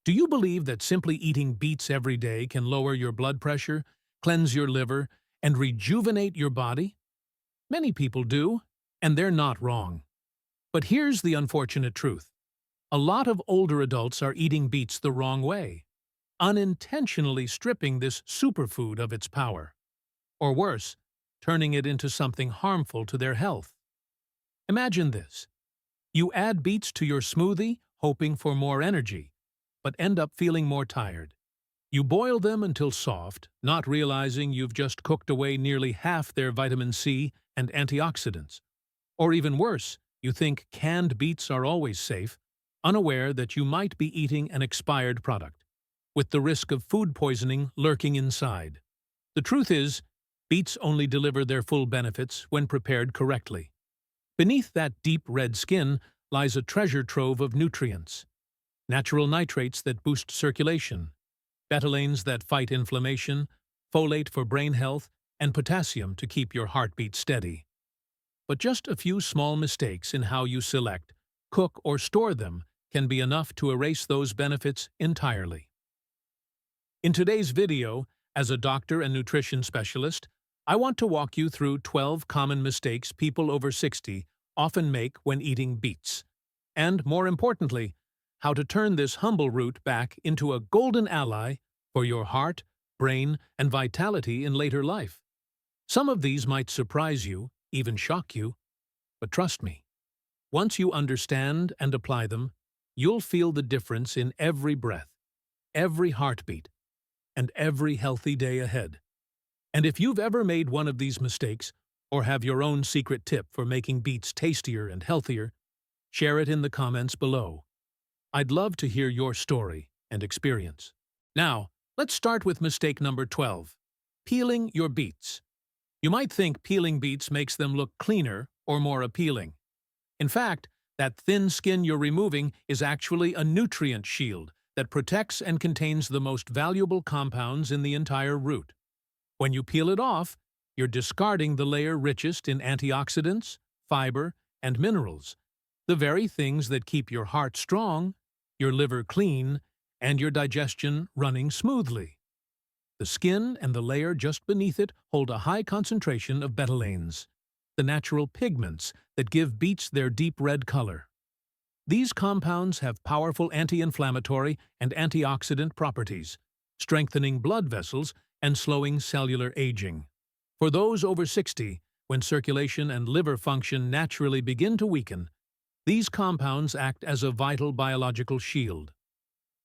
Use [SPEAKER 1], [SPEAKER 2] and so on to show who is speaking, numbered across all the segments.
[SPEAKER 1] Do you believe that simply eating beets every day can lower your blood pressure, cleanse your liver, and rejuvenate your body? Many people do, and they're not wrong. But here's the unfortunate truth. A lot of older adults are eating beets the wrong way, unintentionally stripping this superfood of its power. Or worse, turning it into something harmful to their health. Imagine this. You add beets to your smoothie, hoping for more energy, but end up feeling more tired. You boil them until soft, not realizing you've just cooked away nearly half their vitamin C and antioxidants. Or even worse, you think canned beets are always safe, unaware that you might be eating an expired product, with the risk of food poisoning lurking inside. The truth is, beets only deliver their full benefits when prepared correctly. Beneath that deep red skin lies a treasure trove of nutrients. Natural nitrates that boost circulation, betalains that fight inflammation, folate for brain health, and potassium to keep your heartbeat steady. But just a few small mistakes in how you select, cook, or store them can be enough to erase those benefits entirely. In today's video, as a doctor and nutrition specialist, I want to walk you through 12 common mistakes people over 60 often make when eating beets. And, more importantly, how to turn this humble root back into a golden ally for your heart, brain, and vitality in later life. Some of these might surprise you, even shock you, but trust me, once you understand and apply them, you'll feel the difference in every breath, every heartbeat, and every healthy day ahead. And if you've ever made one of these mistakes, or have your own secret tip for making beets tastier and healthier, share it in the comments below. I'd love to hear your story and experience. Now, let's start with mistake number 12. Peeling your beets. You might think peeling beets makes them look cleaner or more appealing. In fact, that thin skin you're removing is actually a nutrient shield that protects and contains the most valuable compounds in the entire root. When you peel it off, you're discarding the layer richest in antioxidants, fiber, and minerals, the very things that keep your heart strong, your liver clean, and your digestion running smoothly. The skin and the layer just beneath it hold a high concentration of betalains, the natural pigments that give beets their deep red color. These compounds have powerful anti-inflammatory and antioxidant properties, strengthening blood vessels and slowing cellular aging. For those over 60, when circulation and liver function naturally begin to weaken, these compounds act as a vital biological shield.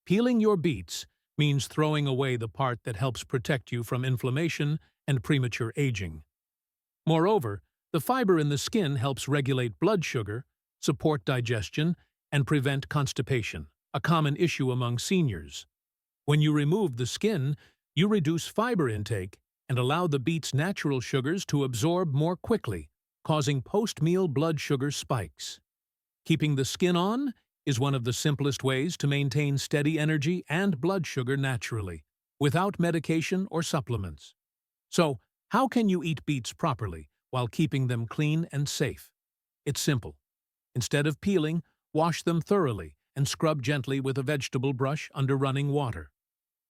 [SPEAKER 1] Peeling your beets means throwing away the part that helps protect you from inflammation and premature aging. Moreover, the fiber in the skin helps regulate blood sugar, support digestion, and prevent constipation, a common issue among seniors. When you remove the skin, you reduce fiber intake and allow the beet's natural sugars to absorb more quickly, causing post-meal blood sugar spikes. Keeping the skin on is one of the simplest ways to maintain steady energy and blood sugar naturally, without medication or supplements. So, how can you eat beets properly while keeping them clean and safe? It's simple. Instead of peeling, wash them thoroughly and scrub gently with a vegetable brush under running water.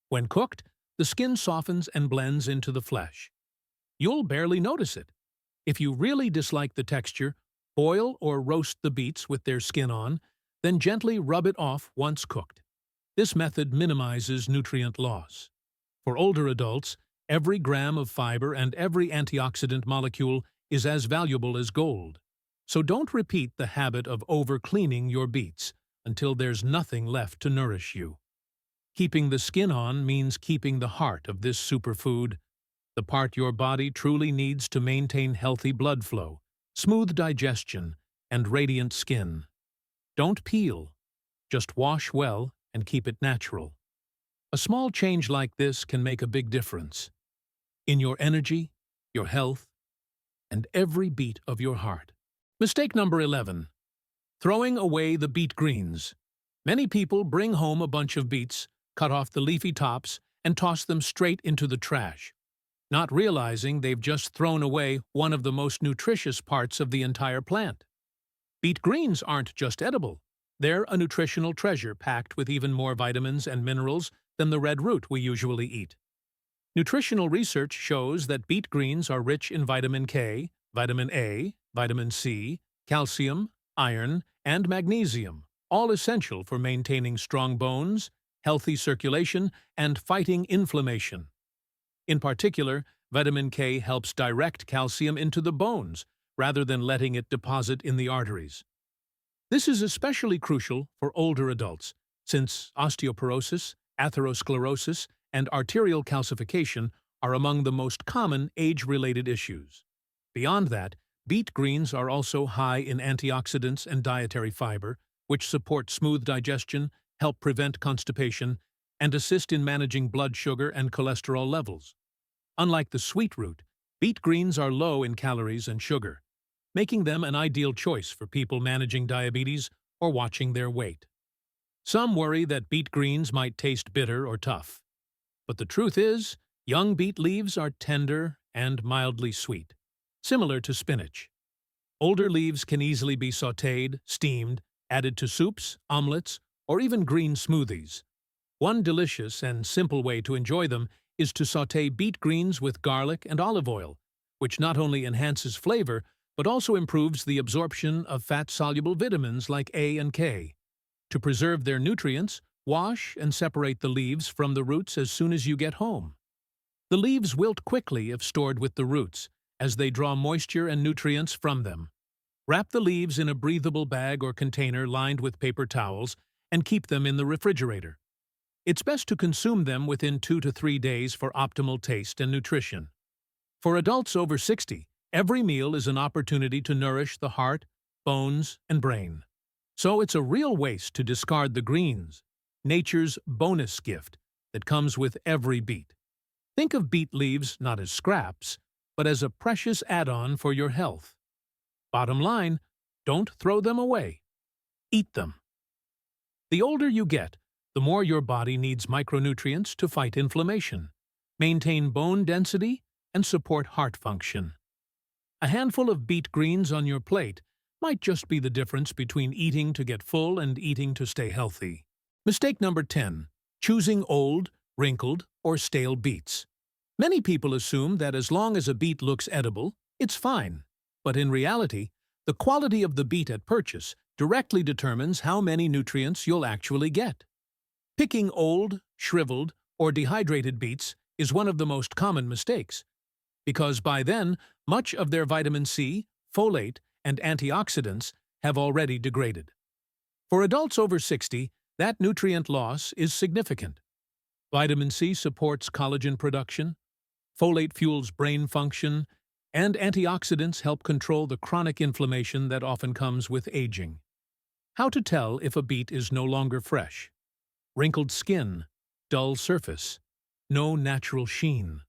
[SPEAKER 1] When cooked, the skin softens and blends into the flesh. You'll barely notice it. If you really dislike the texture, boil or roast the beets with their skin on, then gently rub it off once cooked. This method minimizes nutrient loss. For older adults, every gram of fiber and every antioxidant molecule is as valuable as gold. So don't repeat the habit of over-cleaning your beets until there's nothing left to nourish you. Keeping the skin on means keeping the heart of this superfood, the part your body truly needs to maintain healthy blood flow, smooth digestion, and radiant skin. Don't peel. Just wash well and keep it natural. A small change like this can make a big difference in your energy, your health, and every beat of your heart. Mistake number 11. Throwing away the beet greens. Many people bring home a bunch of beets, cut off the leafy tops, and toss them straight into the trash, not realizing they've just thrown away one of the most nutritious parts of the entire plant. Beet greens aren't just edible. They're a nutritional treasure packed with even more vitamins and minerals than the red root we usually eat. Nutritional research shows that beet greens are rich in vitamin K, vitamin A, vitamin C, calcium, iron, and magnesium, all essential for maintaining strong bones, healthy circulation, and fighting inflammation. In particular, vitamin K helps direct calcium into the bones rather than letting it deposit in the arteries. This is especially crucial for older adults, since osteoporosis, atherosclerosis, and arterial calcification are among the most common age-related issues. Beyond that, beet greens are also high in antioxidants and dietary fiber, which support smooth digestion, help prevent constipation, and assist in managing blood sugar and cholesterol levels. Unlike the sweet root, beet greens are low in calories and sugar, making them an ideal choice for people managing diabetes or watching their weight. Some worry that beet greens might taste bitter or tough. But the truth is, young beet leaves are tender and mildly sweet, similar to spinach. Older leaves can easily be sautéed, steamed, added to soups, omelets, or even green smoothies. One delicious and simple way to enjoy them is to sauté beet greens with garlic and olive oil, which not only enhances flavor but also improves the absorption of fat-soluble vitamins like A and K. To preserve their nutrients, wash and separate the leaves from the roots as soon as you get home. The leaves wilt quickly if stored with the roots, as they draw moisture and nutrients from them. Wrap the leaves in a breathable bag or container lined with paper towels and keep them in the refrigerator. It's best to consume them within 2 to 3 days for optimal taste and nutrition. For adults over 60, every meal is an opportunity to nourish the heart, bones, and brain. So it's a real waste to discard the greens, nature's bonus gift that comes with every beet. Think of beet leaves not as scraps, but as a precious add-on for your health. Bottom line, don't throw them away. Eat them. The older you get, the more your body needs micronutrients to fight inflammation, maintain bone density, and support heart function. A handful of beet greens on your plate might just be the difference between eating to get full and eating to stay healthy. Mistake number 10. Choosing old, wrinkled, or stale beets. Many people assume that as long as a beet looks edible, it's fine. But in reality, the quality of the beet at purchase directly determines how many nutrients you'll actually get. Picking old, shriveled, or dehydrated beets is one of the most common mistakes, because by then, much of their vitamin C, folate, and antioxidants have already degraded. For adults over 60, that nutrient loss is significant. Vitamin C supports collagen production, folate fuels brain function, and antioxidants help control the chronic inflammation that often comes with aging. How to tell if a beet is no longer fresh? Wrinkled skin, dull surface, no natural sheen,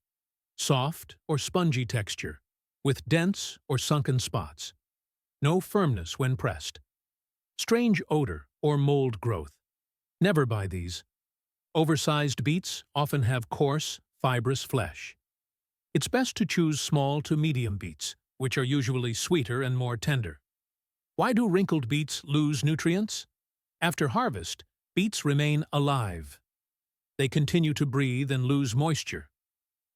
[SPEAKER 1] soft or spongy texture, with dense or sunken spots, no firmness when pressed, strange odor or mold growth. Never buy these. Oversized beets often have coarse, fibrous flesh. It's best to choose small to medium beets, which are usually sweeter and more tender. Why do wrinkled beets lose nutrients? After harvest, beets remain alive. They continue to breathe and lose moisture.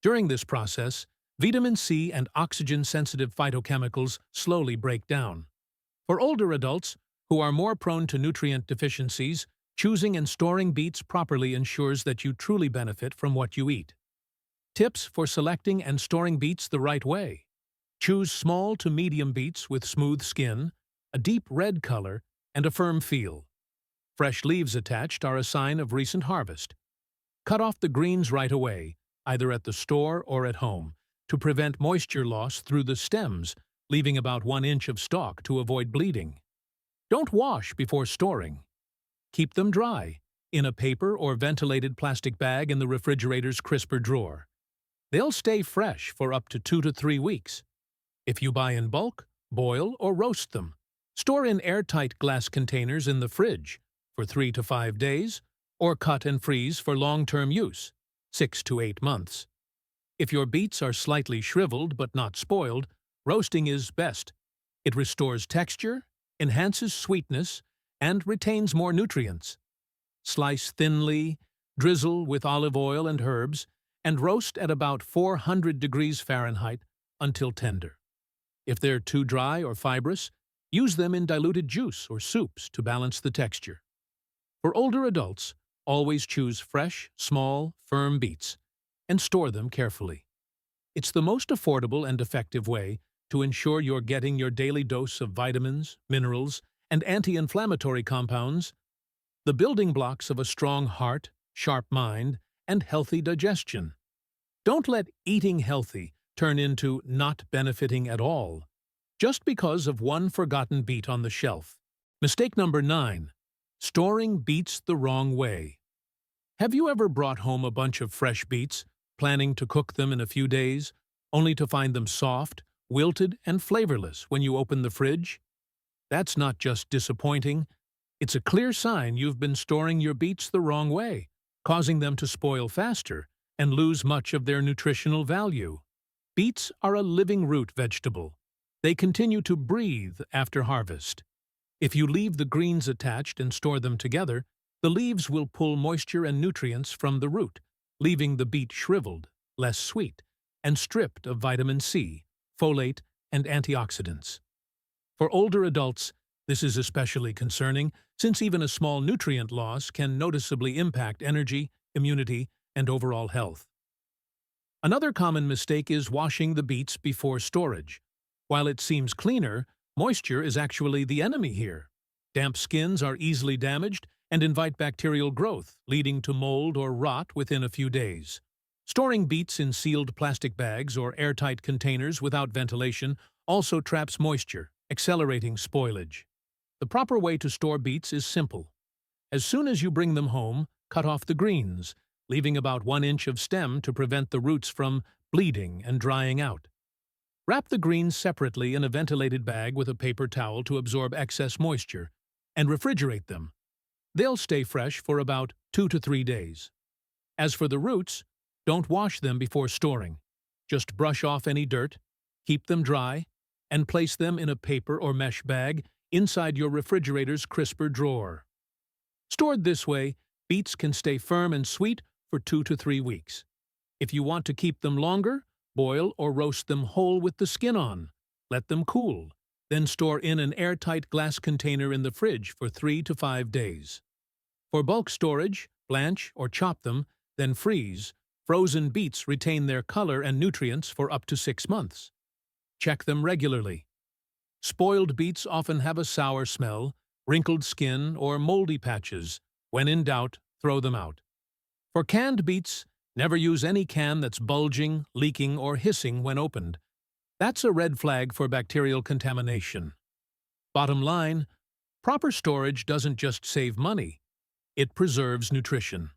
[SPEAKER 1] During this process, vitamin C and oxygen-sensitive phytochemicals slowly break down. For older adults, who are more prone to nutrient deficiencies, choosing and storing beets properly ensures that you truly benefit from what you eat. Tips for selecting and storing beets the right way. Choose small to medium beets with smooth skin, a deep red color, and a firm feel. Fresh leaves attached are a sign of recent harvest. Cut off the greens right away, either at the store or at home, to prevent moisture loss through the stems, leaving about 1 inch of stalk to avoid bleeding. Don't wash before storing. Keep them dry, in a paper or ventilated plastic bag in the refrigerator's crisper drawer. They'll stay fresh for up to 2 to 3 weeks. If you buy in bulk, boil or roast them. Store in airtight glass containers in the fridge for 3 to 5 days, or cut and freeze for long-term use, 6 to 8 months. If your beets are slightly shriveled but not spoiled, roasting is best. It restores texture, enhances sweetness, and retains more nutrients. Slice thinly, drizzle with olive oil and herbs, and roast at about 400 degrees Fahrenheit until tender. If they're too dry or fibrous, use them in diluted juice or soups to balance the texture. For older adults, always choose fresh, small, firm beets and store them carefully. It's the most affordable and effective way to ensure you're getting your daily dose of vitamins, minerals, and anti-inflammatory compounds, the building blocks of a strong heart, sharp mind, and healthy digestion. Don't let eating healthy turn into not benefiting at all, just because of one forgotten beet on the shelf. Mistake number 9. Storing beets the wrong way. Have you ever brought home a bunch of fresh beets, planning to cook them in a few days, only to find them soft, wilted, and flavorless when you open the fridge? That's not just disappointing, it's a clear sign you've been storing your beets the wrong way, causing them to spoil faster and lose much of their nutritional value. Beets are a living root vegetable. They continue to breathe after harvest. If you leave the greens attached and store them together, the leaves will pull moisture and nutrients from the root, leaving the beet shriveled, less sweet, and stripped of vitamin C, folate, and antioxidants. For older adults, this is especially concerning since even a small nutrient loss can noticeably impact energy, immunity, and overall health. Another common mistake is washing the beets before storage. While it seems cleaner, moisture is actually the enemy here. Damp skins are easily damaged and invite bacterial growth, leading to mold or rot within a few days. Storing beets in sealed plastic bags or airtight containers without ventilation also traps moisture, accelerating spoilage. The proper way to store beets is simple. As soon as you bring them home, cut off the greens, leaving about 1 inch of stem to prevent the roots from bleeding and drying out. Wrap the greens separately in a ventilated bag with a paper towel to absorb excess moisture, and refrigerate them. They'll stay fresh for about 2 to 3 days. As for the roots, don't wash them before storing. Just brush off any dirt, keep them dry, and place them in a paper or mesh bag inside your refrigerator's crisper drawer. Stored this way, beets can stay firm and sweet for 2 to 3 weeks. If you want to keep them longer, boil or roast them whole with the skin on. Let them cool, then store in an airtight glass container in the fridge for 3 to 5 days. For bulk storage, blanch or chop them, then freeze. Frozen beets retain their color and nutrients for up to 6 months. Check them regularly. Spoiled beets often have a sour smell, wrinkled skin, or moldy patches. When in doubt, throw them out. For canned beets, never use any can that's bulging, leaking, or hissing when opened. That's a red flag for bacterial contamination. Bottom line, proper storage doesn't just save money, it preserves nutrition.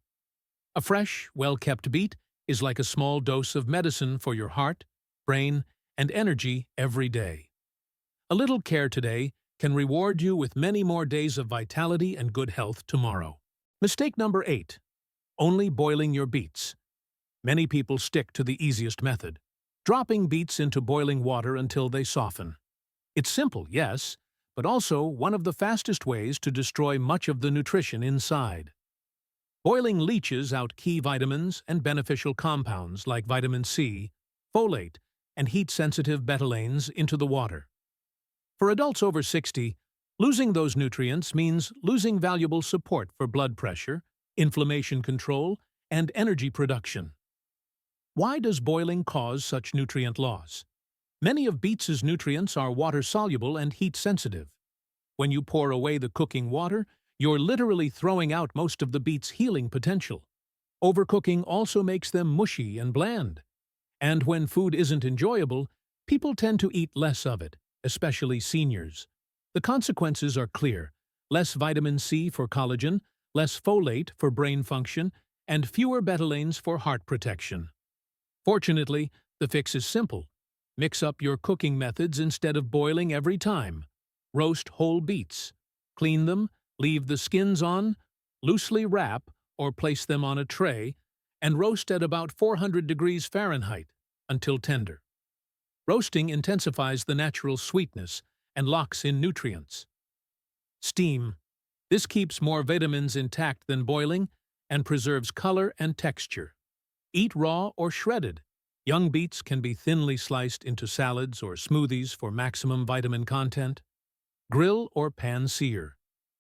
[SPEAKER 1] A fresh, well-kept beet is like a small dose of medicine for your heart, brain, and energy every day. A little care today can reward you with many more days of vitality and good health tomorrow. Mistake number 8. Only boiling your beets. Many people stick to the easiest method, dropping beets into boiling water until they soften. It's simple, yes, but also one of the fastest ways to destroy much of the nutrition inside. Boiling leaches out key vitamins and beneficial compounds like vitamin C, folate, and heat-sensitive betalains into the water. For adults over 60, losing those nutrients means losing valuable support for blood pressure, inflammation control, and energy production. Why does boiling cause such nutrient loss? Many of beets' nutrients are water-soluble and heat-sensitive. When you pour away the cooking water, you're literally throwing out most of the beets' healing potential. Overcooking also makes them mushy and bland. And when food isn't enjoyable, people tend to eat less of it, especially seniors. The consequences are clear: less vitamin C for collagen, less folate for brain function, and fewer betalains for heart protection. Fortunately, the fix is simple. Mix up your cooking methods instead of boiling every time. Roast whole beets. Clean them, leave the skins on, loosely wrap or place them on a tray, and roast at about 400 degrees Fahrenheit until tender. Roasting intensifies the natural sweetness and locks in nutrients. Steam. This keeps more vitamins intact than boiling and preserves color and texture. Eat raw or shredded. Young beets can be thinly sliced into salads or smoothies for maximum vitamin content. Grill or pan-sear.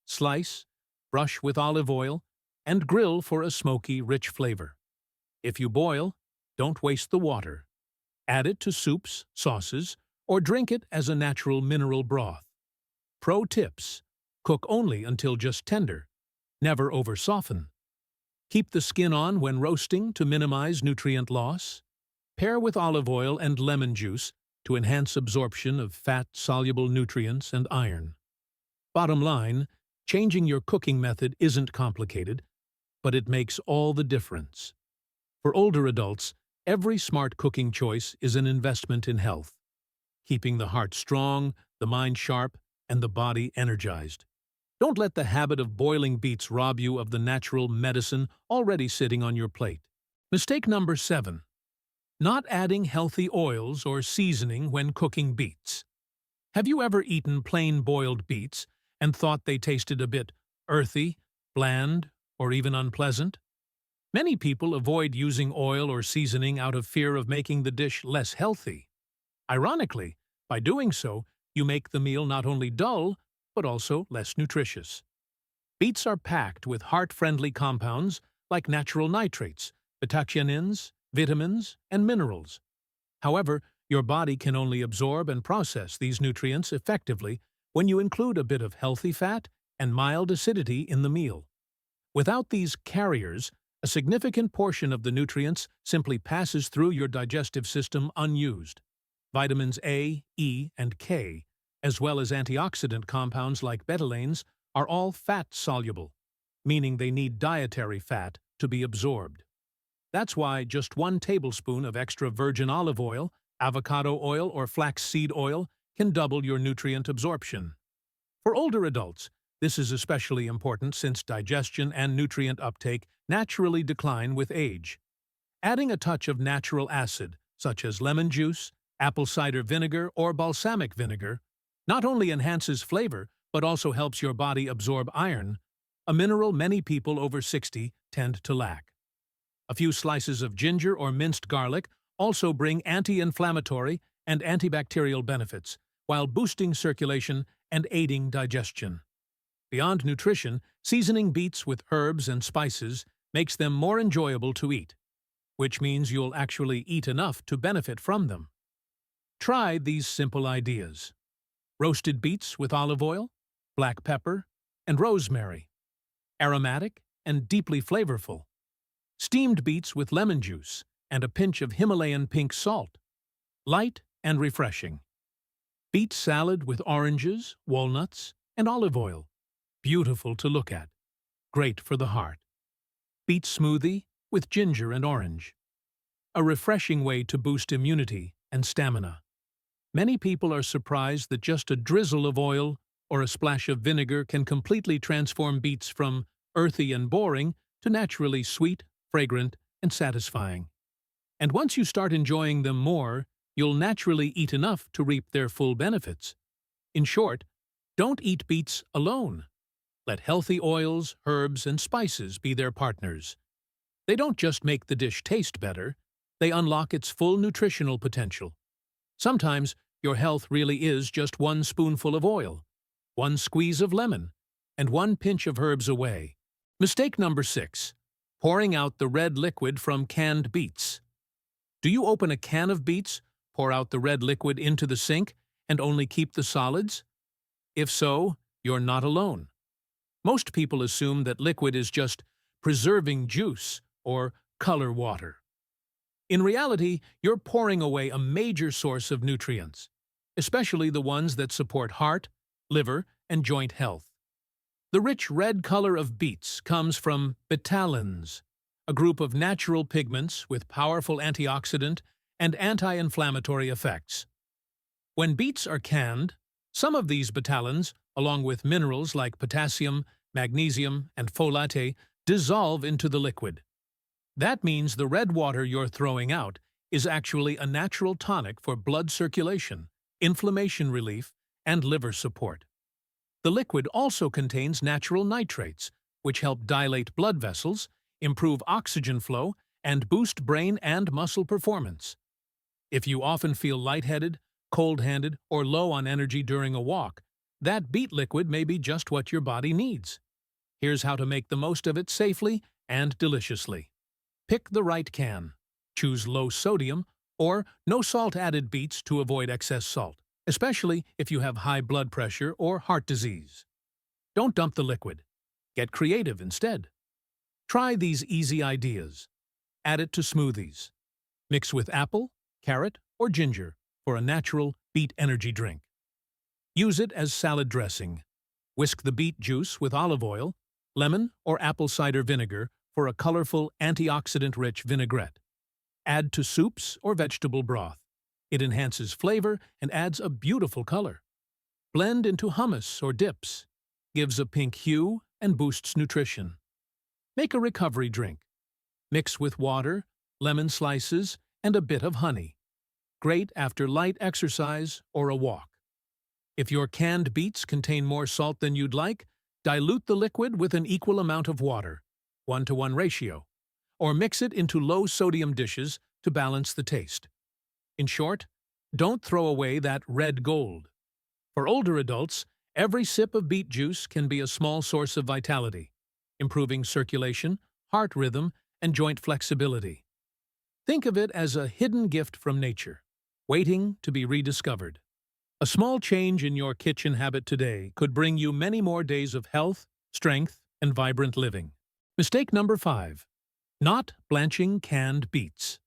[SPEAKER 1] Slice, brush with olive oil, and grill for a smoky, rich flavor. If you boil, don't waste the water. Add it to soups, sauces, or drink it as a natural mineral broth. Pro tips: cook only until just tender. Never over-soften. Keep the skin on when roasting to minimize nutrient loss. Pair with olive oil and lemon juice to enhance absorption of fat-soluble nutrients and iron. Bottom line, changing your cooking method isn't complicated, but it makes all the difference. For older adults, every smart cooking choice is an investment in health, keeping the heart strong, the mind sharp, and the body energized. Don't let the habit of boiling beets rob you of the natural medicine already sitting on your plate. Mistake number 7. Not adding healthy oils or seasoning when cooking beets. Have you ever eaten plain boiled beets and thought they tasted a bit earthy, bland, or even unpleasant? Many people avoid using oil or seasoning out of fear of making the dish less healthy. Ironically, by doing so, you make the meal not only dull, but also less nutritious. Beets are packed with heart-friendly compounds like natural nitrates, beta-chenins, vitamins, and minerals. However, your body can only absorb and process these nutrients effectively when you include a bit of healthy fat and mild acidity in the meal. Without these carriers, a significant portion of the nutrients simply passes through your digestive system unused. Vitamins A, E, and K, as well as antioxidant compounds like betalains, are all fat-soluble, meaning they need dietary fat to be absorbed. That's why just 1 tablespoon of extra virgin olive oil, avocado oil, or flaxseed oil can double your nutrient absorption. For older adults, this is especially important since digestion and nutrient uptake naturally decline with age. Adding a touch of natural acid, such as lemon juice, apple cider vinegar, or balsamic vinegar, not only enhances flavor but also helps your body absorb iron, a mineral many people over 60 tend to lack. A few slices of ginger or minced garlic also bring anti-inflammatory and antibacterial benefits, while boosting circulation and aiding digestion. Beyond nutrition, seasoning beets with herbs and spices makes them more enjoyable to eat, which means you'll actually eat enough to benefit from them. Try these simple ideas: roasted beets with olive oil, black pepper, and rosemary. Aromatic and deeply flavorful. Steamed beets with lemon juice and a pinch of Himalayan pink salt. Light and refreshing. Beet salad with oranges, walnuts, and olive oil. Beautiful to look at. Great for the heart. Beet smoothie with ginger and orange. A refreshing way to boost immunity and stamina. Many people are surprised that just a drizzle of oil or a splash of vinegar can completely transform beets from earthy and boring to naturally sweet, fragrant, and satisfying. And once you start enjoying them more, you'll naturally eat enough to reap their full benefits. In short, don't eat beets alone. Let healthy oils, herbs, and spices be their partners. They don't just make the dish taste better, they unlock its full nutritional potential. Sometimes, your health really is just 1 spoonful of oil, 1 squeeze of lemon, and 1 pinch of herbs away. Mistake number 6. Pouring out the red liquid from canned beets. Do you open a can of beets, pour out the red liquid into the sink, and only keep the solids? If so, you're not alone. Most people assume that liquid is just preserving juice or color water. In reality, you're pouring away a major source of nutrients, especially the ones that support heart, liver, and joint health. The rich red color of beets comes from betalains, a group of natural pigments with powerful antioxidant and anti-inflammatory effects. When beets are canned, some of these betalains, along with minerals like potassium, magnesium, and folate, dissolve into the liquid. That means the red water you're throwing out is actually a natural tonic for blood circulation, inflammation relief, and liver support. The liquid also contains natural nitrates, which help dilate blood vessels, improve oxygen flow, and boost brain and muscle performance. If you often feel lightheaded, cold-handed, or low on energy during a walk, that beet liquid may be just what your body needs. Here's how to make the most of it safely and deliciously. Pick the right can. Choose low sodium or no salt added beets to avoid excess salt, especially if you have high blood pressure or heart disease. Don't dump the liquid. Get creative instead. Try these easy ideas. Add it to smoothies. Mix with apple, carrot, or ginger for a natural beet energy drink. Use it as salad dressing. Whisk the beet juice with olive oil, lemon, or apple cider vinegar for a colorful, antioxidant-rich vinaigrette. Add to soups or vegetable broth. It enhances flavor and adds a beautiful color. Blend into hummus or dips. Gives a pink hue and boosts nutrition. Make a recovery drink. Mix with water, lemon slices, and a bit of honey. Great after light exercise or a walk. If your canned beets contain more salt than you'd like, dilute the liquid with an equal amount of water, 1-to-1 ratio, or mix it into low-sodium dishes to balance the taste. In short, don't throw away that red gold. For older adults, every sip of beet juice can be a small source of vitality, improving circulation, heart rhythm, and joint flexibility. Think of it as a hidden gift from nature, waiting to be rediscovered. A small change in your kitchen habit today could bring you many more days of health, strength, and vibrant living. Mistake number 5. Not blanching canned beets.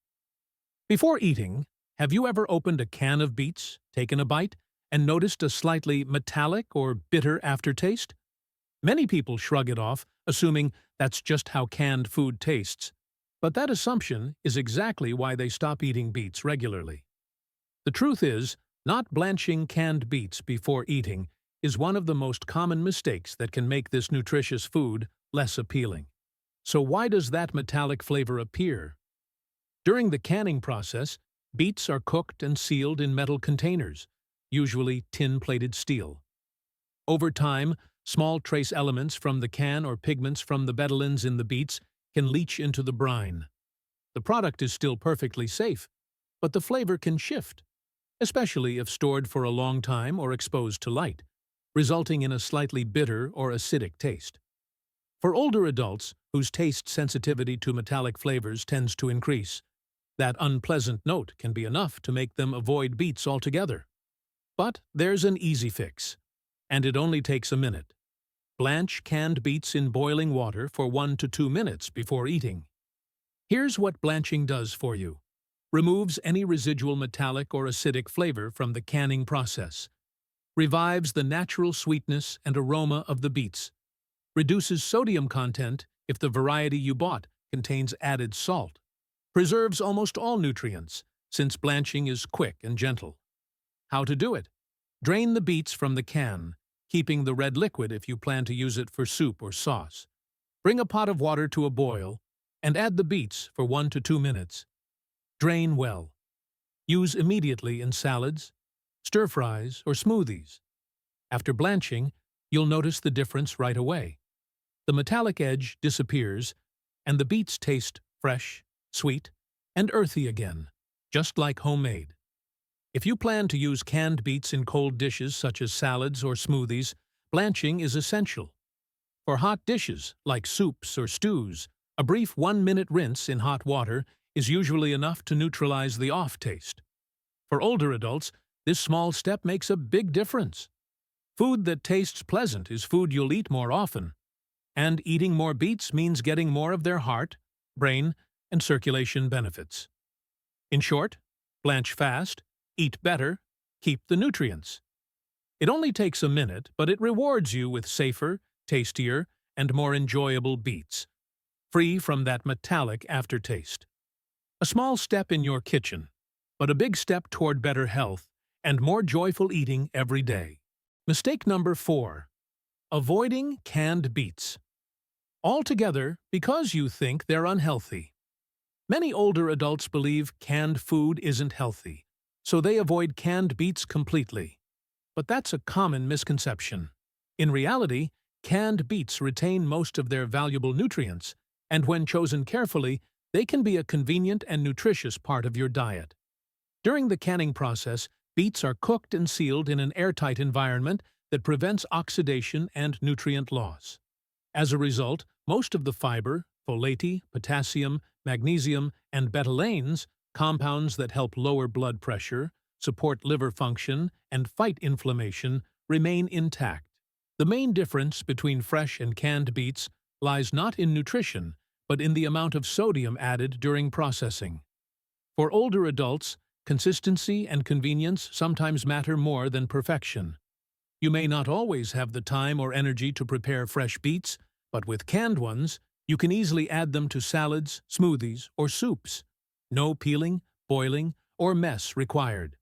[SPEAKER 1] Before eating, have you ever opened a can of beets, taken a bite, and noticed a slightly metallic or bitter aftertaste? Many people shrug it off, assuming that's just how canned food tastes. But that assumption is exactly why they stop eating beets regularly. The truth is, not blanching canned beets before eating is one of the most common mistakes that can make this nutritious food less appealing. So why does that metallic flavor appear? During the canning process, beets are cooked and sealed in metal containers, usually tin-plated steel. Over time, small trace elements from the can or pigments from the betalains in the beets can leach into the brine. The product is still perfectly safe, but the flavor can shift, especially if stored for a long time or exposed to light, resulting in a slightly bitter or acidic taste. For older adults, whose taste sensitivity to metallic flavors tends to increase, that unpleasant note can be enough to make them avoid beets altogether. But there's an easy fix, and it only takes a minute. Blanch canned beets in boiling water for 1 to 2 minutes before eating. Here's what blanching does for you. Removes any residual metallic or acidic flavor from the canning process. Revives the natural sweetness and aroma of the beets. Reduces sodium content if the variety you bought contains added salt. Preserves almost all nutrients, since blanching is quick and gentle. How to do it? Drain the beets from the can, keeping the red liquid if you plan to use it for soup or sauce. Bring a pot of water to a boil and add the beets for 1 to 2 minutes. Drain well. Use immediately in salads, stir-fries, or smoothies. After blanching, you'll notice the difference right away. The metallic edge disappears, and the beets taste fresh, sweet, and earthy again, just like homemade. If you plan to use canned beets in cold dishes such as salads or smoothies, blanching is essential. For hot dishes, like soups or stews, a brief 1-minute rinse in hot water is usually enough to neutralize the off taste. For older adults, this small step makes a big difference. Food that tastes pleasant is food you'll eat more often. And eating more beets means getting more of their heart, brain, and circulation benefits. In short, blanch fast, eat better, keep the nutrients. It only takes a minute, but it rewards you with safer, tastier, and more enjoyable beets, free from that metallic aftertaste. A small step in your kitchen, but a big step toward better health and more joyful eating every day. Mistake number 4. Avoiding canned beets. Altogether, because you think they're unhealthy. Many older adults believe canned food isn't healthy, so they avoid canned beets completely. But that's a common misconception. In reality, canned beets retain most of their valuable nutrients, and when chosen carefully, they can be a convenient and nutritious part of your diet. During the canning process, beets are cooked and sealed in an airtight environment that prevents oxidation and nutrient loss. As a result, most of the fiber, folate, potassium, magnesium, and betalains, compounds that help lower blood pressure, support liver function, and fight inflammation, remain intact. The main difference between fresh and canned beets lies not in nutrition, but in the amount of sodium added during processing. For older adults, consistency and convenience sometimes matter more than perfection. You may not always have the time or energy to prepare fresh beets, but with canned ones, you can easily add them to salads, smoothies, or soups. No peeling, boiling, or mess required.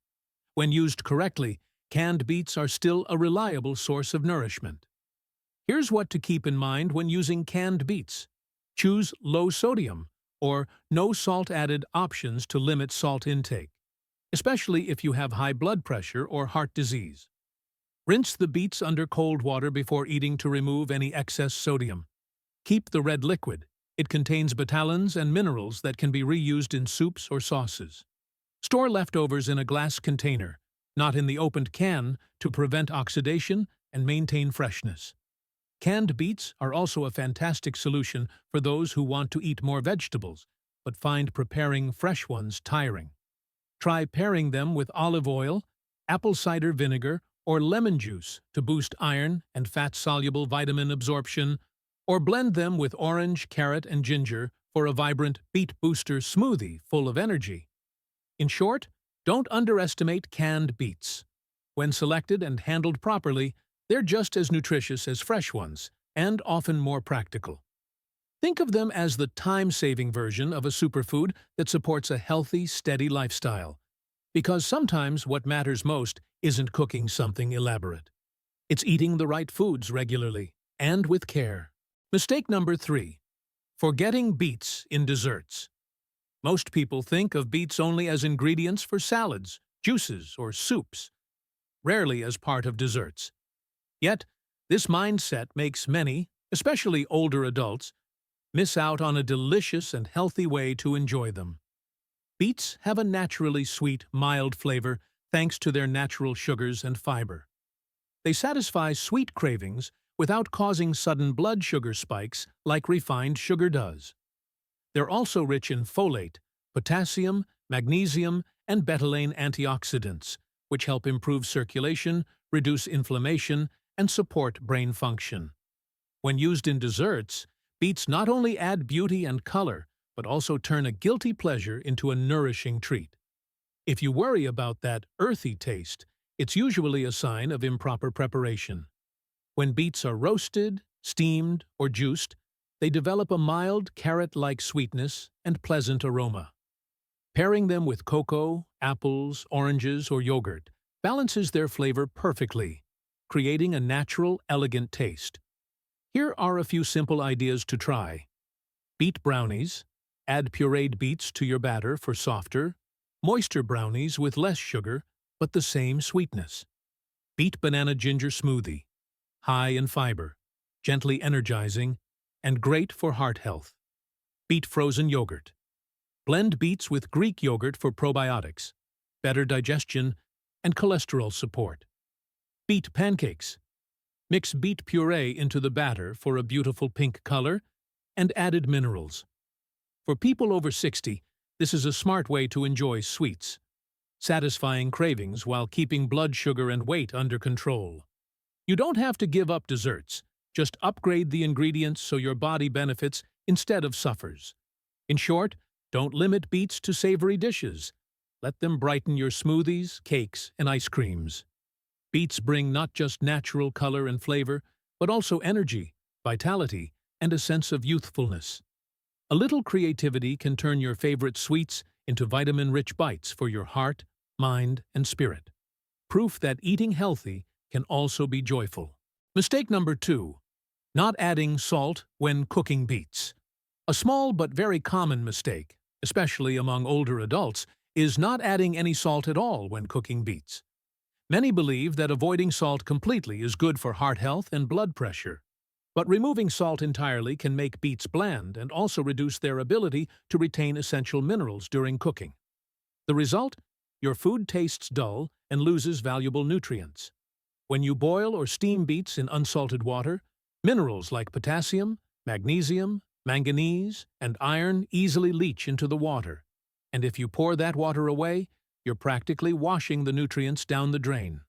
[SPEAKER 1] When used correctly, canned beets are still a reliable source of nourishment. Here's what to keep in mind when using canned beets. Choose low sodium or no salt added options to limit salt intake, especially if you have high blood pressure or heart disease. Rinse the beets under cold water before eating to remove any excess sodium. Keep the red liquid. It contains betalains and minerals that can be reused in soups or sauces. Store leftovers in a glass container, not in the opened can, to prevent oxidation and maintain freshness. Canned beets are also a fantastic solution for those who want to eat more vegetables, but find preparing fresh ones tiring. Try pairing them with olive oil, apple cider vinegar, or lemon juice to boost iron and fat-soluble vitamin absorption, or blend them with orange, carrot, and ginger for a vibrant beet booster smoothie full of energy. In short, don't underestimate canned beets. When selected and handled properly, they're just as nutritious as fresh ones, and often more practical. Think of them as the time-saving version of a superfood that supports a healthy, steady lifestyle. Because sometimes what matters most isn't cooking something elaborate. It's eating the right foods regularly, and with care. Mistake number 3. Forgetting beets in desserts. Most people think of beets only as ingredients for salads, juices, or soups, rarely as part of desserts. Yet, this mindset makes many, especially older adults, miss out on a delicious and healthy way to enjoy them. Beets have a naturally sweet, mild flavor thanks to their natural sugars and fiber. They satisfy sweet cravings without causing sudden blood sugar spikes like refined sugar does. They're also rich in folate, potassium, magnesium, and betalain antioxidants, which help improve circulation, reduce inflammation, and support brain function. When used in desserts, beets not only add beauty and color, but also turn a guilty pleasure into a nourishing treat. If you worry about that earthy taste, it's usually a sign of improper preparation. When beets are roasted, steamed, or juiced, they develop a mild, carrot-like sweetness and pleasant aroma. Pairing them with cocoa, apples, oranges, or yogurt balances their flavor perfectly, creating a natural, elegant taste. Here are a few simple ideas to try. Beet brownies. Add pureed beets to your batter for softer, moister brownies with less sugar, but the same sweetness. Beet banana ginger smoothie. High in fiber, gently energizing, and great for heart health. Beet frozen yogurt. Blend beets with Greek yogurt for probiotics, better digestion, and cholesterol support. Beet pancakes. Mix beet puree into the batter for a beautiful pink color and added minerals. For people over 60, this is a smart way to enjoy sweets, satisfying cravings while keeping blood sugar and weight under control. You don't have to give up desserts, just upgrade the ingredients so your body benefits instead of suffers. In short, don't limit beets to savory dishes. Let them brighten your smoothies, cakes, and ice creams. Beets bring not just natural color and flavor, but also energy, vitality, and a sense of youthfulness. A little creativity can turn your favorite sweets into vitamin-rich bites for your heart, mind, and spirit. Proof that eating healthy can also be joyful. Mistake number 2. Not adding salt when cooking beets. A small but very common mistake, especially among older adults, is not adding any salt at all when cooking beets. Many believe that avoiding salt completely is good for heart health and blood pressure. But removing salt entirely can make beets bland and also reduce their ability to retain essential minerals during cooking. The result? Your food tastes dull and loses valuable nutrients. When you boil or steam beets in unsalted water, minerals like potassium, magnesium, manganese, and iron easily leach into the water. And if you pour that water away, you're practically washing the nutrients down the drain.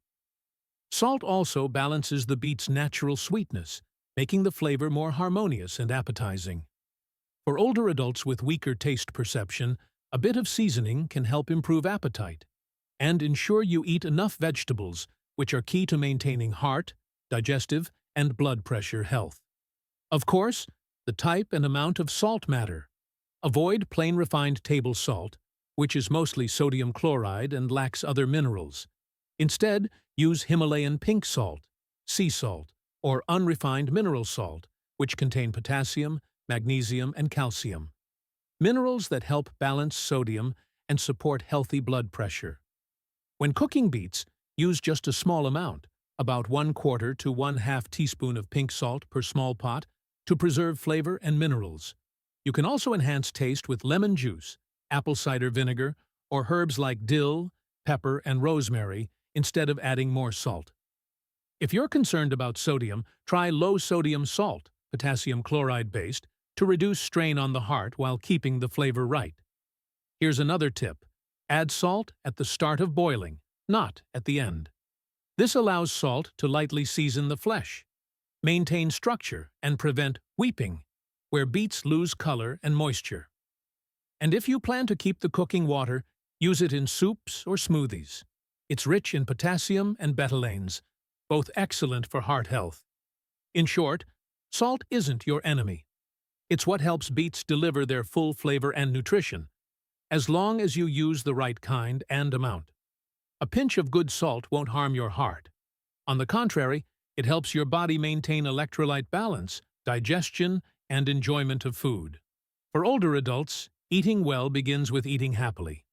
[SPEAKER 1] Salt also balances the beet's natural sweetness, making the flavor more harmonious and appetizing. For older adults with weaker taste perception, a bit of seasoning can help improve appetite and ensure you eat enough vegetables, which are key to maintaining heart, digestive, and blood pressure health. Of course, the type and amount of salt matter. Avoid plain refined table salt, which is mostly sodium chloride and lacks other minerals. Instead, use Himalayan pink salt, sea salt, or unrefined mineral salt, which contain potassium, magnesium, and calcium. Minerals that help balance sodium and support healthy blood pressure. When cooking beets, use just a small amount, about 1/4 to 1/2 teaspoon of pink salt per small pot, to preserve flavor and minerals. You can also enhance taste with lemon juice, apple cider vinegar, or herbs like dill, pepper, and rosemary instead of adding more salt. If you're concerned about sodium, try low-sodium salt, potassium chloride-based, to reduce strain on the heart while keeping the flavor right. Here's another tip. Add salt at the start of boiling, not at the end. This allows salt to lightly season the flesh, maintain structure, and prevent weeping, where beets lose color and moisture. And if you plan to keep the cooking water, use it in soups or smoothies. It's rich in potassium and betalains, both excellent for heart health. In short, salt isn't your enemy. It's what helps beets deliver their full flavor and nutrition, as long as you use the right kind and amount. A pinch of good salt won't harm your heart. On the contrary, it helps your body maintain electrolyte balance, digestion, and enjoyment of food. For older adults, eating well begins with eating happily.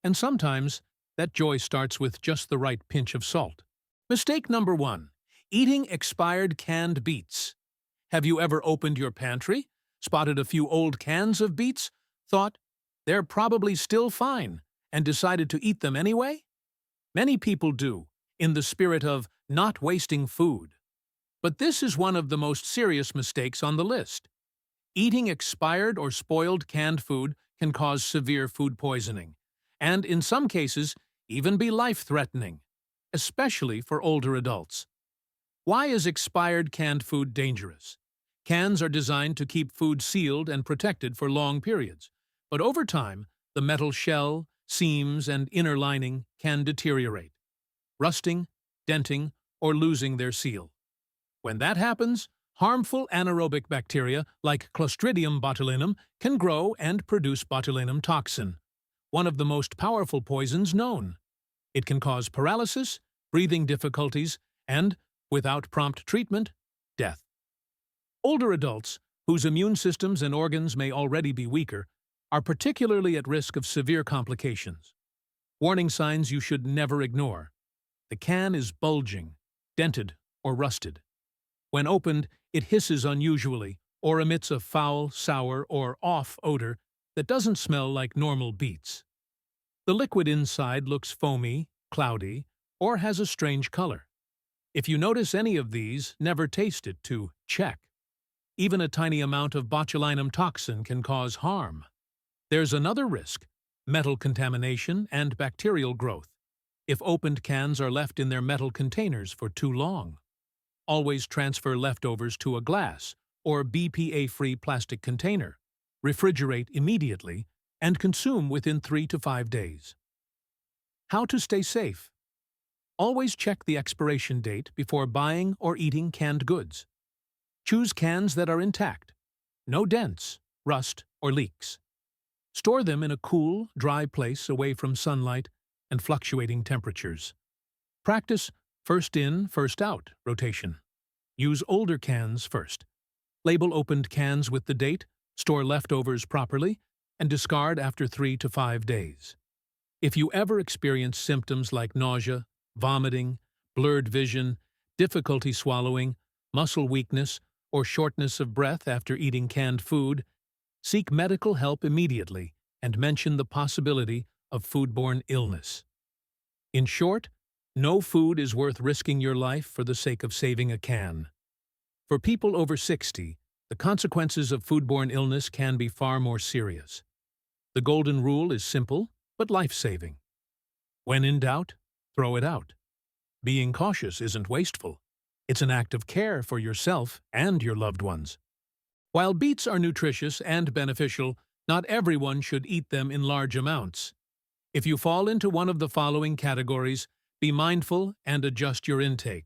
[SPEAKER 1] And sometimes, that joy starts with just the right pinch of salt. Mistake number 1. Eating expired canned beets. Have you ever opened your pantry, spotted a few old cans of beets, thought, they're probably still fine, and decided to eat them anyway? Many people do, in the spirit of not wasting food. But this is one of the most serious mistakes on the list. Eating expired or spoiled canned food can cause severe food poisoning, and in some cases, even be life-threatening, especially for older adults. Why is expired canned food dangerous? Cans are designed to keep food sealed and protected for long periods, but over time, the metal shell, seams, and inner lining can deteriorate, rusting, denting, or losing their seal. When that happens, harmful anaerobic bacteria like Clostridium botulinum can grow and produce botulinum toxin, one of the most powerful poisons known. It can cause paralysis, breathing difficulties, and, without prompt treatment, death. Older adults, whose immune systems and organs may already be weaker, are particularly at risk of severe complications. Warning signs you should never ignore. The can is bulging, dented, or rusted. When opened, it hisses unusually or emits a foul, sour, or off odor that doesn't smell like normal beets. The liquid inside looks foamy, cloudy, or has a strange color. If you notice any of these, never taste it to check. Even a tiny amount of botulinum toxin can cause harm. There's another risk: metal contamination and bacterial growth, if opened cans are left in their metal containers for too long. Always transfer leftovers to a glass or BPA-free plastic container. Refrigerate immediately and consume within 3 to 5 days. How to stay safe? Always check the expiration date before buying or eating canned goods. Choose cans that are intact, no dents, rust, or leaks. Store them in a cool, dry place away from sunlight and fluctuating temperatures. Practice first in, first out rotation. Use older cans first. Label opened cans with the date, store leftovers properly, and discard after 3 to 5 days. If you ever experience symptoms like nausea, vomiting, blurred vision, difficulty swallowing, muscle weakness, or shortness of breath after eating canned food, seek medical help immediately and mention the possibility of foodborne illness. In short, no food is worth risking your life for the sake of saving a can. For people over 60, the consequences of foodborne illness can be far more serious. The golden rule is simple, but life-saving. When in doubt, throw it out. Being cautious isn't wasteful. It's an act of care for yourself and your loved ones. While beets are nutritious and beneficial, not everyone should eat them in large amounts. If you fall into one of the following categories, be mindful and adjust your intake.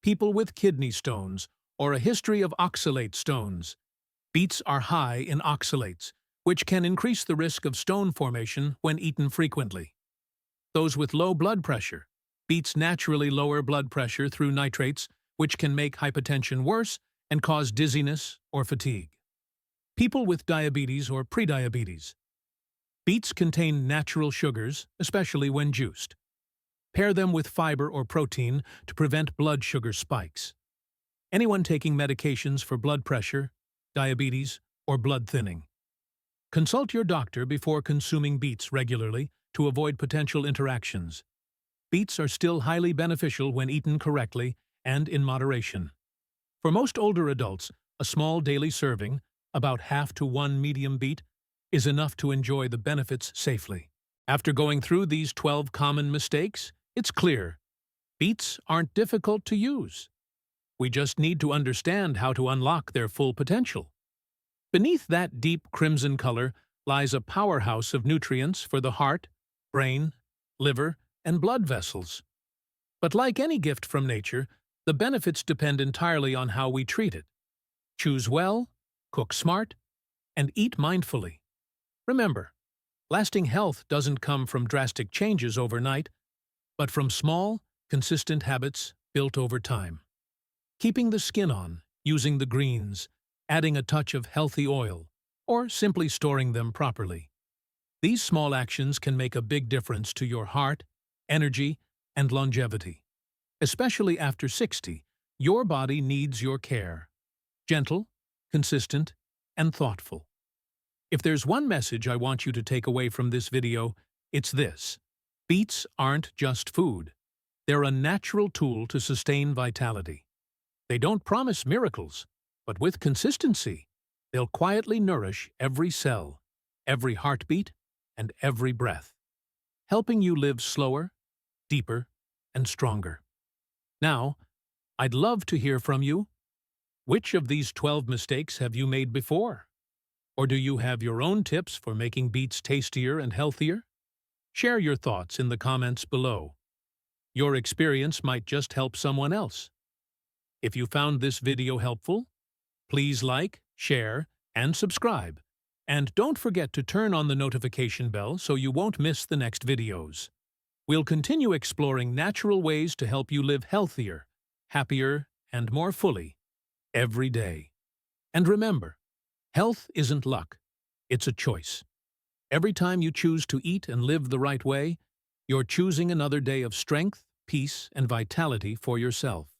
[SPEAKER 1] People with kidney stones or a history of oxalate stones. Beets are high in oxalates, which can increase the risk of stone formation when eaten frequently. Those with low blood pressure. Beets naturally lower blood pressure through nitrates, which can make hypertension worse and cause dizziness or fatigue. People with diabetes or prediabetes. Beets contain natural sugars, especially when juiced. Pair them with fiber or protein to prevent blood sugar spikes. Anyone taking medications for blood pressure, diabetes, or blood thinning. Consult your doctor before consuming beets regularly to avoid potential interactions. Beets are still highly beneficial when eaten correctly and in moderation. For most older adults, a small daily serving, about half to one medium beet, is enough to enjoy the benefits safely. After going through these 12 common mistakes, it's clear. Beets aren't difficult to use. We just need to understand how to unlock their full potential. Beneath that deep crimson color lies a powerhouse of nutrients for the heart, brain, liver, and blood vessels. But like any gift from nature, the benefits depend entirely on how we treat it. Choose well, cook smart, and eat mindfully. Remember, lasting health doesn't come from drastic changes overnight, but from small, consistent habits built over time. Keeping the skin on, using the greens, adding a touch of healthy oil, or simply storing them properly. These small actions can make a big difference to your heart, energy, and longevity. Especially after 60, your body needs your care. Gentle, consistent, and thoughtful. If there's one message I want you to take away from this video, it's this. Beets aren't just food. They're a natural tool to sustain vitality. They don't promise miracles, but with consistency, they'll quietly nourish every cell, every heartbeat, and every breath, helping you live slower, deeper, and stronger. Now, I'd love to hear from you. Which of these 12 mistakes have you made before? Or do you have your own tips for making beets tastier and healthier? Share your thoughts in the comments below. Your experience might just help someone else. If you found this video helpful, please like, share, and subscribe. And don't forget to turn on the notification bell so you won't miss the next videos. We'll continue exploring natural ways to help you live healthier, happier, and more fully every day. And remember, health isn't luck, it's a choice. Every time you choose to eat and live the right way, you're choosing another day of strength, peace, and vitality for yourself.